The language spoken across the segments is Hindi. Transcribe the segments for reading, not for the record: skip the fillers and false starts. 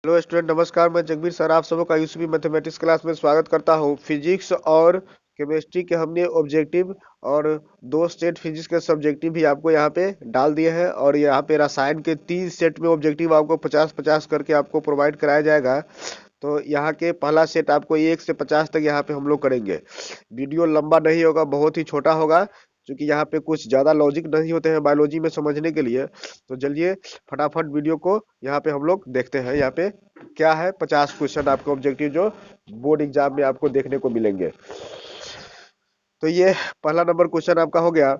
हेलो स्टूडेंट, नमस्कार। मैं जगबीर सर आप सबों का यूसीपी मैथमेटिक्स क्लास में स्वागत करता हूँ। फिजिक्स और केमिस्ट्री के हमने ऑब्जेक्टिव और दो स्टेट फिजिक्स के सब्जेक्टिव भी आपको यहाँ पे डाल दिए हैं, और यहाँ पे रसायन के 3 सेट में ऑब्जेक्टिव आपको 50-50 करके आपको प्रोवाइड कराया जाएगा। तो यहाँ के पहला सेट आपको 1 से 50 तक यहाँ पे हम लोग करेंगे। वीडियो लंबा नहीं होगा, बहुत ही छोटा होगा, क्योंकि यहाँ पे कुछ ज्यादा लॉजिक नहीं होते हैं बायोलॉजी में समझने के लिए। तो चलिए फटाफट वीडियो को यहाँ पे हम लोग देखते हैं। यहाँ पे क्या है, 50 क्वेश्चन आपको ऑब्जेक्टिव जो बोर्ड एग्जाम में आपको देखने को मिलेंगे। तो ये पहला नंबर क्वेश्चन आपका हो गया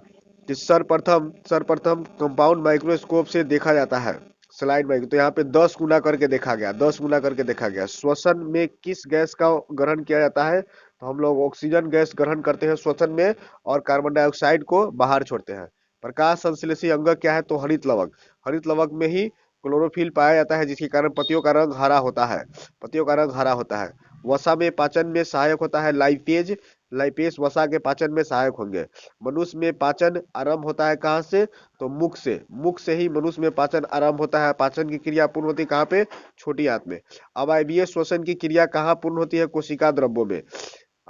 कि सर्वप्रथम कंपाउंड माइक्रोस्कोप से देखा जाता है। स्लाइड में तो यहाँ पे 10 गुना करके देखा गया, 10 गुना करके देखा गया। श्वसन में किस गैस का ग्रहण किया जाता है? तो हम लोग ऑक्सीजन गैस ग्रहण करते हैं श्वसन में, और कार्बन डाइऑक्साइड को बाहर छोड़ते हैं। प्रकाश संश्लेषी अंग क्या है? तो हरित लवक। हरित लवक में ही क्लोरोफिल पाया जाता है, जिसके कारण पत्तियों का रंग हरा होता है। पत्तियों का रंग हरा होता है। वसा में पाचन में सहायक होता है लाइपेज। लाइपेज वसा के पाचन में सहायक होंगे। मनुष्य में पाचन आरंभ होता है कहाँ से? तो मुख से। मुख से ही मनुष्य में पाचन आरंभ होता है। पाचन की क्रिया पूर्ण होती है कहाँ पे? छोटी आंत में। अवायवीय श्वसन की क्रिया कहाँ पूर्ण होती है? कोशिका द्रव्यों में।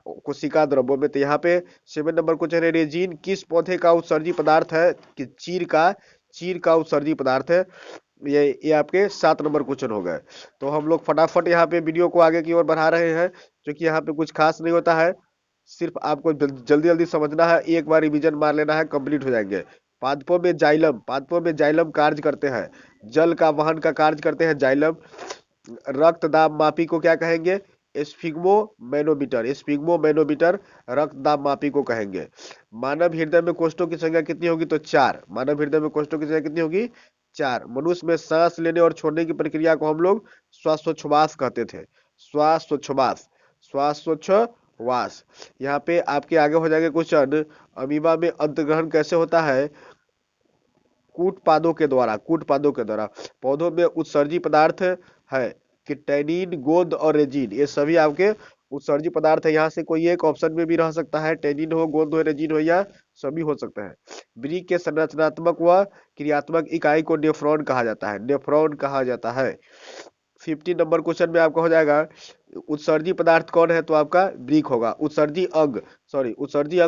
कोशिका द्रव्यों में। तो यहाँ पे 7 नंबर क्वेश्चन है, रेजिन किस पौधे का उत्सर्जी पदार्थ है? कि चीर का उत्सर्जी पदार्थ है। ये आपके 7 नंबर क्वेश्चन हो गए। तो हम लोग फटाफट यहाँ पे वीडियो को आगे की ओर बढ़ा रहे हैं, क्योंकि यहाँ पे कुछ खास नहीं होता है। सिर्फ आपको जल्दी जल्दी समझना है, एक बार रिवीजन मार लेना है, कंप्लीट हो जाएंगे। पादपों में जाइलम कार्य करते हैं। जल का वहन का कार्य करते हैं जाइलम। रक्त दाब मापी को क्या कहेंगे? स्फिग्मोमैनोमीटर रक्त दाब मापी को कहेंगे। मानव हृदय में कोष्ठों की संख्या कितनी होगी? तो 4। मानव हृदय में कोष्ठों की संख्या कितनी होगी? 4। मनुष्य में सांस लेने और छोड़ने की प्रक्रिया को हम लोग श्वासोच्छ्वास कहते थे। श्वासोच्छ्वास। श्वासोच्छ्वास। यहाँ पे आपके आगे हो जाएंगे क्वेश्चन, अमीबा में अंतर्ग्रहण कैसे होता है? कूट पादों के द्वारा। पौधों में उत्सर्जी पदार्थ है कि टैनिन, गोंद और रेजिन, ये सभी आपके उत्सर्जी पदार्थ है। यहाँ से कोई एक ऑप्शन में भी रह सकता है, टैनिन हो, गोंद हो, रेजिन हो, या सभी हो सकता है। वृक्क के संरचनात्मक व क्रियात्मक इकाई को नेफ्रॉन कहा जाता है। नेफ्रॉन कहा जाता है। 50 नंबर क्वेश्चन में आपका हो जाएगा, उत्सर्जी पदार्थ कौन है? तो आपका वृक्क होगा। उत्सर्जी अंग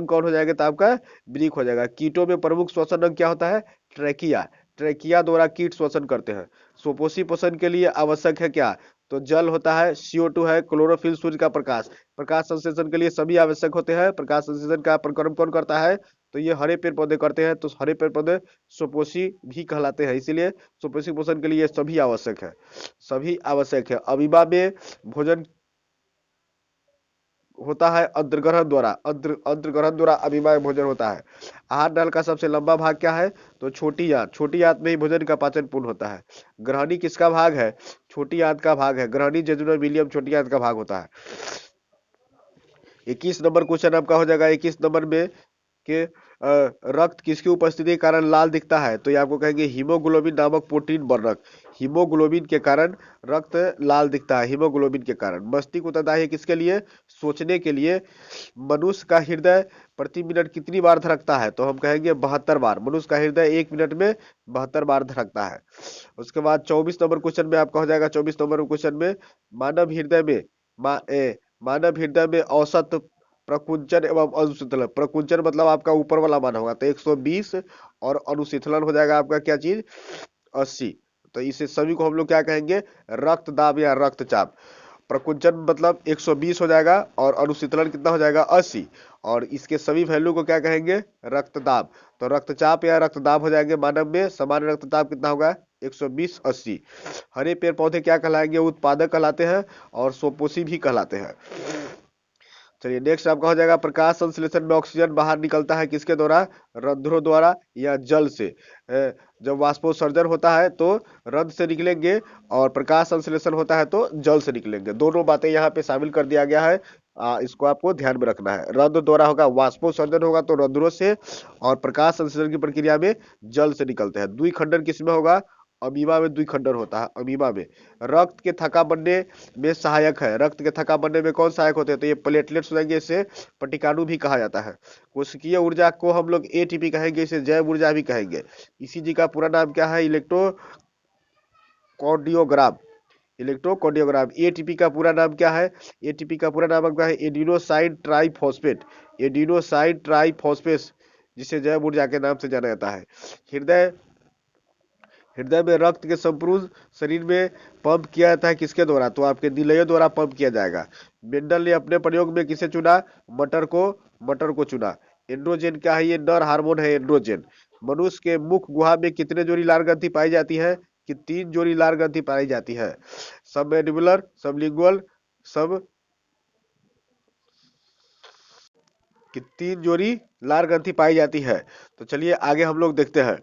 कौन हो जाएगा? तो आपका वृक्क हो जाएगा। कीटों में प्रमुख श्वसन अंग क्या होता है? ट्रैकिया। ट्रैकिया द्वारा कीट श्वसन करते हैं। सुपोषी पोषण के लिए आवश्यक है क्या? तो जल होता है, CO2 है, क्लोरोफिल, सूर्य का प्रकाश। प्रकाश संश्लेषण के लिए सभी आवश्यक होते हैं। प्रकाश संश्लेषण का प्रक्रम कौन करता है? तो ये हरे पेड़ पौधे करते हैं। तो हरे पेड़ पौधे सुपोषी भी कहलाते हैं, इसीलिए सुपोषी पोषण के लिए ये सभी आवश्यक है। सभी आवश्यक है। अमीबा में भोजन होता है अंतर्ग्रहण द्वारा अमीबा में भोजन होता है। आहार नल का सबसे लंबा भाग क्या है? तो छोटी आंत। छोटी आंत में ही भोजन का पाचन पूर्ण होता है। ग्रहणी किसका भाग है? छोटी आंत का भाग है। ग्रहणी जेजुनल विलियम छोटी आंत का भाग होता है। 21 नंबर क्वेश्चन आपका हो जाएगा। 21 नंबर में कि रक्त किसकी उपस्थिति के कारण लाल दिखता है? तो ये आपको कहेंगे हीमोग्लोबिन नामक प्रोटीन वर्णक। हीमोग्लोबिन के कारण रक्त लाल दिखता है। हीमोग्लोबिन के कारण। मस्तिष्क उत्तरदायी है किसके लिए? सोचने के लिए। मनुष्य का हृदय प्रति मिनट कितनी बार धड़कता है? तो हम कहेंगे 72 बार। मनुष्य का हृदय 1 मिनट में 72 बार धड़कता है। उसके बाद 24 नंबर क्वेश्चन में आपका हो जाएगा। 24 नंबर क्वेश्चन में, मानव हृदय में मा, ए, मानव हृदय में औसत प्रकुंचन एवं अनुशीतलन। प्रकुंचन मतलब आपका ऊपर वाला मान होगा, तो 120, और अनुशीतलन हो जाएगा आपका क्या चीज? 80। तो इसे सभी को हम लोग क्या कहेंगे? रक्तदाब या रक्तचाप। प्रकुंचन मतलब 120 हो जाएगा, और अनुशीतलन कितना हो जाएगा? 80। और इसके सभी वैल्यू को क्या कहेंगे? रक्तदाब। तो रक्तचाप या रक्तदाब हो जाएंगे। मानव में सामान्य रक्तदाब कितना होगा? 120, 80। हरे पेड़ पौधे क्या कहलाएंगे? उत्पादक कहलाते हैं, और सोपोषी भी कहलाते हैं। चलिए नेक्स्ट आपका हो जाएगा, प्रकाश संश्लेषण में ऑक्सीजन बाहर निकलता है किसके द्वारा? रंध्रों द्वारा या जल से। जब वाष्पोत्सर्जन होता है तो रंध्र से निकलेंगे, और प्रकाश संश्लेषण होता है तो जल से निकलेंगे। दोनों बातें यहाँ पे शामिल कर दिया गया है। इसको आपको ध्यान में रखना है। रंध्र द्वारा होगा, वाष्पोत्सर्जन होगा तो रंध्रों से, और प्रकाश संश्लेषण की प्रक्रिया में जल से निकलते हैं। द्विखंडन किसमें होगा? अमीबा में द्विखंडन होता है। अमीबा में रक्त के थक्का बनने में सहायक है। रक्त के थक्का बनने में कौन सहायक होते हैं? तो ये प्लेटलेट्स हो जाएंगे। इसे पटिकाणु भी कहा जाता है। कोशिकीय ऊर्जा को हम लोग ATP कहेंगे। इसे जैव ऊर्जा भी कहेंगे। इसी जी का पूरा नाम क्या है? इलेक्ट्रोकार्डियोग्राम। इलेक्ट्रोकार्डियोग्राम। एटीपी का पूरा नाम क्या है? एटीपी का पूरा नाम क्या है? Adenosine triphosphate. एडिनोसाइन ट्राइफॉस्फेट, जिसे जैव ऊर्जा के नाम से जाना जाता है। हृदय हृदय में रक्त के संपूर्ण शरीर में पंप किया जाता है किसके द्वारा? तो आपके दिलयों द्वारा पंप किया जाएगा। मेंडल ने अपने प्रयोग में किसे चुना? मटर को चुना। एंड्रोजन क्या है? ये नर हार्मोन है एंड्रोजन। मनुष्य के मुख गुहा में कितने जोड़ी लार ग्रंथि पाई जाती है? कि 3 जोड़ी लार ग्रंथि पाई जाती है। सब मैंडिबुलर, सबलिंगुअल, सब कि 3 जोड़ी लार ग्रंथि पाई जाती है। तो चलिए आगे हम लोग देखते हैं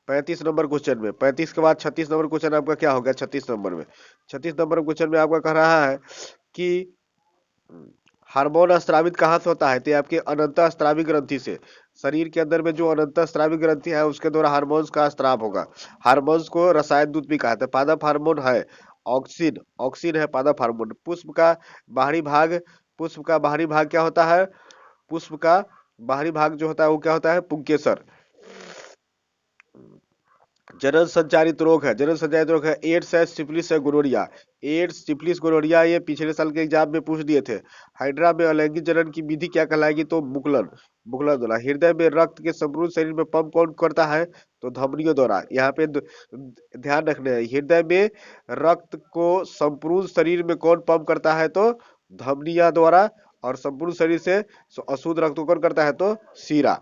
35 नंबर क्वेश्चन में। 35 के बाद 36 नंबर क्वेश्चन आपका क्या हो गया? 36 नंबर में, 36 नंबर क्वेश्चन में आपका कह रहा है कि हार्मोन स्रावित कहाँ से होता है? तो ये आपके अनंत स्रावी ग्रंथि से। शरीर के अंदर में जो अनंत स्रावी ग्रंथि है उसके द्वारा हार्मोन्स का स्राव होगा। हार्मोन्स को रसायन दूत भी कहते हैं। पादप हार्मोन है ऑक्सिन, ऑक्सिन है पादप हार्मोन। पुष्प का बाहरी भाग क्या होता है? पुष्प का बाहरी भाग जो होता है वो क्या होता है? पुंकेसर। जनन संचारित रोग है, जनन संचारित रोग है एड्स है, सिफिलिस है, गोनोरिया। एड्स, सिफिलिस, गोनोरिया ये पिछले साल के एग्जाम में पूछ दिए थे। हाइड्रा में अलैंगिक जनन की विधि क्या कहलाएगी? तो मुकुलन, मुकुलन द्वारा। हृदय में रक्त के संपूर्ण शरीर में पंप कौन करता है? तो धमनियों द्वारा। यहाँ पे ध्यान रखना है, हृदय में रक्त को संपूर्ण शरीर में कौन पंप करता है? तो धमनिया द्वारा। और संपूर्ण शरीर से अशुद्ध रक्त को कौन करता है? तो सीरा।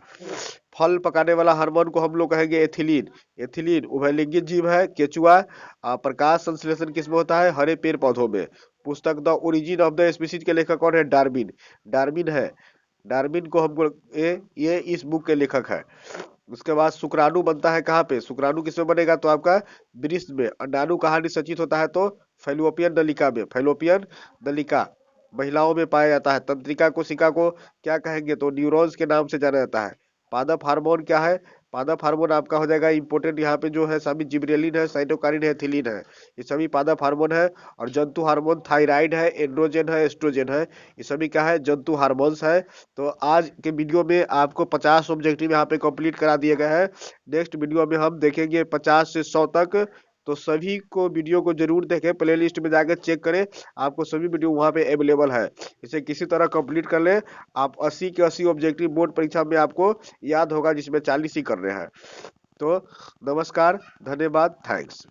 फल पकाने वाला हार्मोन को हम लोग कहेंगे एथिलीन। एथिलीन उभयलिंगी जीव है, केचुआ। प्रकाश संश्लेषण किसमें होता है? हरे पेड़ पौधों में। पुस्तक the origin of the species के लेखक कौन है? डार्विन। डार्विन है, डार्विन को हमको ये इस बुक के लेखक है। उसके बाद शुक्राणु बनता है कहाँ पे? शुक्राणु किसमें बनेगा? तो आपका वृष में। अंडाणु कहाँ निषेचित होता है? तो फैलोपियन नलिका में। फैलोपियन नलिका महिलाओं में पाया जाता है। तंत्रिका कोशिका को क्या कहेंगे? तो न्यूरॉन्स के नाम से जाना जाता है। पादप हार्मोन क्या है? पादप हार्मोन आपका हो जाएगा इंपोर्टेंट यहाँ पे जो है सभी जिब्रेलिन है, साइटोकाइनिन है, एथिलीन है, ये सभी पादप हार्मोन है। और जंतु हार्मोन थायराइड है, एंड्रोजन है, एस्ट्रोजन है, ये सभी क्या है? जंतु हार्मोन्स है। तो आज के वीडियो में आपको 50 ऑब्जेक्टिव यहाँ पे कंप्लीट करा दिए गए हैं। नेक्स्ट वीडियो में हम देखेंगे 50 से 100 तक। तो सभी को वीडियो को जरूर देखें, प्लेलिस्ट में जाकर चेक करें, आपको सभी वीडियो वहाँ पे अवेलेबल है। इसे किसी तरह कंप्लीट कर लें। आप 80 के 80 ऑब्जेक्टिव बोर्ड परीक्षा में आपको याद होगा, जिसमें 40 ही करने हैं। तो नमस्कार, धन्यवाद, थैंक्स।